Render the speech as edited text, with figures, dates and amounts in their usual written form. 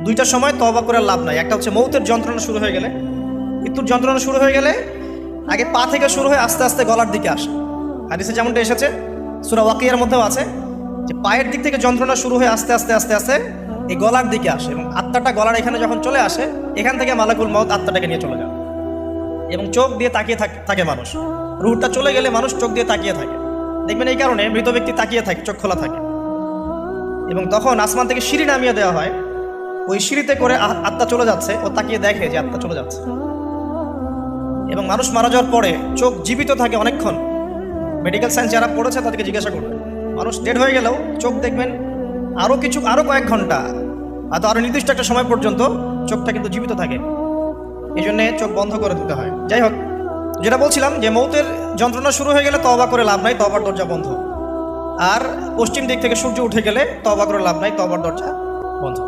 দুইটার সময় তওবা করে লাভ নাই। একটা হচ্ছে মৌতের যন্ত্রণা শুরু হয়ে গেলে, মৃত্যুর যন্ত্রণা শুরু হয়ে গেলে আগে পা থেকে শুরু হয়ে আস্তে আস্তে গলার দিকে আসে। হাদিসে যেমনটা এসেছে, সূরা ওয়াকিয়ার মধ্যেও আছে যে পায়ের দিক থেকে যন্ত্রণা শুরু হয়ে আস্তে আস্তে আস্তে আস্তে এই গলার দিকে আসে, এবং আত্মাটা গলার এখানে যখন চলে আসে, এখান থেকে মালাকুল মউত আত্মাটাকে নিয়ে চলে যায় এবং চোখ দিয়ে তাকিয়ে থাকে মানুষ। রুহটা চলে গেলে মানুষ চোখ দিয়ে তাকিয়ে থাকে, দেখবেন এই কারণে মৃত ব্যক্তি তাকিয়ে থাকে, চোখ খোলা থাকে। এবং তখন আসমান থেকে সিঁড়ি নামিয়ে দেওয়া হয়, ওই সিঁড়িতে করে আত্মা চলে যাচ্ছে, ও তাকিয়ে দেখে যে আত্মা চলে যাচ্ছে। এবং মানুষ মারা যাওয়ার পরে চোখ জীবিত থাকে অনেকক্ষণ। মেডিকেল সায়েন্স যারা পড়েছে তাদেরকে জিজ্ঞাসা করবে, মানুষ ডেড হয়ে গেলেও চোখ দেখবেন আরও কয়েক ঘন্টা, হয়তো আরও নির্দিষ্ট একটা সময় পর্যন্ত চোখটা কিন্তু জীবিত থাকে। এই জন্যে চোখ বন্ধ করে দিতে হয়। যাই হোক, যেটা বলছিলাম যে মৌতের যন্ত্রণা শুরু হয়ে গেলে তওবা করে লাভ নাই, তওবার দরজা বন্ধ। আর পশ্চিম দিক থেকে সূর্য উঠে গেলে তওবা করে লাভ নাই, তওবার দরজা বন্ধ।